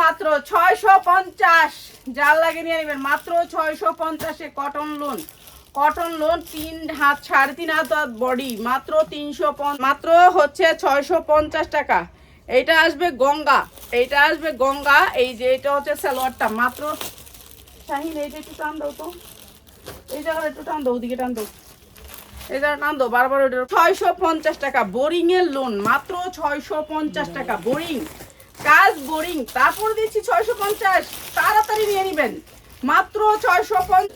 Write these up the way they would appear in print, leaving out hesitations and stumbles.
মাত্র 650, যার লাগে নিয়ে নেবেন মাত্র 650-এ কটন লোন 3 হাত 3.5 হাত বডি মাত্র 350, মাত্র হচ্ছে 650 টাকা। এইটা আসবে গঙ্গা, এই যে এটা হচ্ছে সালোয়ারটা মাত্র। শাহিন এইটা একটু টান দাও তো, এই জায়গাটা একটু টান দাও, ওদিকে টান দাও, এই জায়গাটা টান দাও বারবার। ওইটা 650 টাকা বোরিং এর লোন মাত্র 650 টাকা। বোরিং কাজ বোরিং, তারপর দিচ্ছি 650, তাড়াতাড়ি নিয়ে নেবেন মাত্র 650।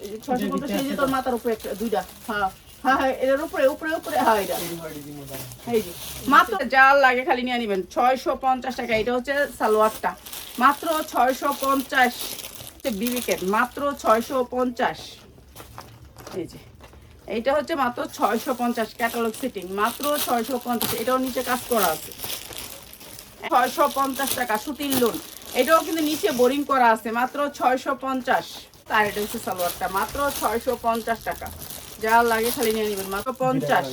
এই যে তোর মাথার উপরে একটা দুইটা, হ্যাঁ হ্যাঁ হ্যাঁ এর উপরে উপরে উপরে, হ্যাঁ এটা এই যে মাত্র যার লাগে খালি নিয়ে নেবেন 650 টাকা। এটা হচ্ছে সালোয়ারটা মাত্র 650, বিবিকেট মাত্র 650। এই যে এইটা হচ্ছে মাত্র 650, ক্যাটালগ ফিটিং মাত্র 650। এটাও নিচে কাজ করা আছে 650 টাকা। সুতির লোন, এটাও কিন্তু নিচে বোরিং করা আছে মাত্র 650। আর এটা হচ্ছে সালোয়ারটা মাত্র 650 টাকা। যার লাগে খালি নিয়ে নেবেন মাত্র 50,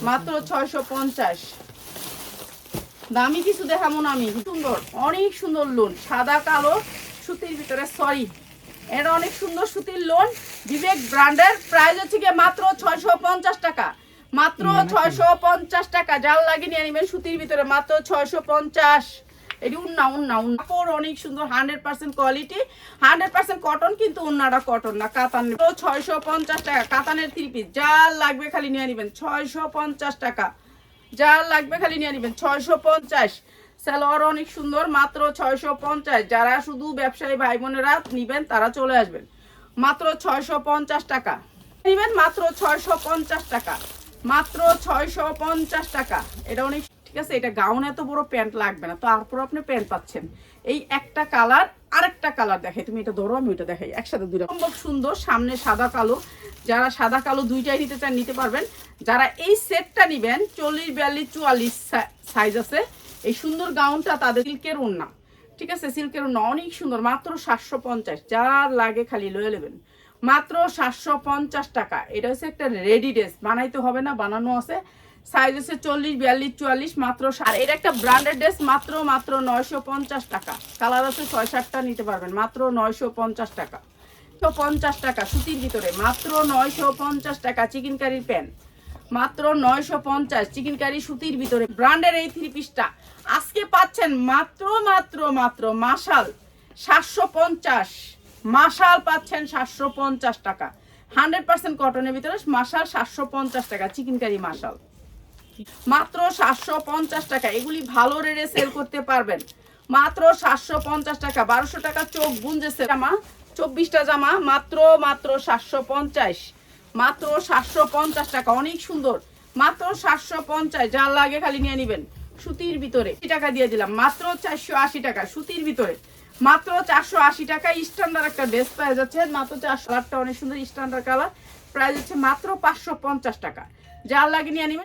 মাত্র 650। দামি কিছু দেখাবো না আমি, সুন্দর অনেক সুন্দর লোন, সাদা কালো সুতির ভিতরে, সরি এটা অনেক সুন্দর সুতির লোন, বিবেক ব্র্যান্ডের। প্রাইস হচ্ছে গিয়ে মাত্র 650 টাকা, মাত্র 650 টাকা। যার লাগে নিয়ে নেবেন সুতির ভিতরে মাত্র 650। এটি উন্না কাপড় অনেক সুন্দর, 100% কোয়ালিটি, 100% কটন, কিন্তু উন্নাটা কটন না, কাতান। 650 টাকা কাতানের 3 পিস। যার লাগবে খালি নিয়ে নেবেন 650 টাকা, যার লাগবে খালি নিয়ে নেবেন 650। সালোয়ার অনেক সুন্দর মাত্র 650। যারা শুধু ব্যবসায়ী ভাই বোনেরা নিবেন তারা চলে আসবেন মাত্র 650 টাকা নিবেন, মাত্র 650 টাকা, মাত্র 650 টাকা। এটা অনেক ঠিক আছে। এটা গাউন এত বড় প্যান্ট লাগবে না, তারপর আপনি প্যান্ট পাচ্ছেন। এই একটা কালার, আরেকটা কালার দেখাই, তুমি এটা ধরো আমি ওটা দেখাই একসাথে, দুইটা সম্ভব সুন্দর। সামনে সাদা কালো, যারা সাদা কালো দুইটাই নিতে চান নিতে পারবেন। যারা এই সেটটা নিবেন 40, 42, 44 সাইজ আছে, এই সুন্দর গাউনটা তাদের সিল্কের ওড়না, ঠিক আছে, সিল্কের ওড়না অনেক সুন্দর মাত্র 750। যার লাগে খালি লয়ে নেবেন মাত্র 750 টাকা। এটা হচ্ছে একটা রেডি ড্রেস, বানাইতে হবে না, বানানো আছে। সাইজ হচ্ছে 40, 42, 44 মাত্র। আর এটা একটা ব্র্যান্ডেড ড্রেস মাত্র 950 টাকা। কালার আছে 6-7টা, নিতে পারবেন মাত্র 950 টাকা। 50 টাকা সুতির ভিতরে মাত্র 950 টাকা। চিকেন কারির প্যান্ট মাত্র 950, চিকেন কারি সুতির ভিতরে ব্র্যান্ডের এই 3 পিসটা আজকে পাচ্ছেন মাত্র মাত্র মাত্র মাশাল 750। মাশাল পাচ্ছেন 750 টাকা, 100% কটনের ভিতরে মাশাল 750 টাকা। চিকেন কারি মাশাল মাত্র 750 টাকা। এগুলি ভালো রেটে সেল করতে পারবেন মাত্র 750 টাকা। 1200 টাকা চোখ গুঞ্জেছে জামা, 24টা জামা মাত্র 750, মাত্র 750 টাকা। অনেক সুন্দর মাত্র 750। যার লাগে খালি নিয়ে নেবেন সুতির ভিতরে। টাকা দিয়ে দিলাম মাত্র 480 টাকা সুতির ভিতরে, মাত্র 480 টাকা। স্ট্যান্ডার্ড একটা ড্রেস প্রাইস যাচ্ছে মাত্র 400। কালারটা অনেক সুন্দর, স্ট্যান্ডার্ড কালার, প্রাইস হচ্ছে মাত্র 550 টাকা। যার লাগে নিয়ে নেবেন।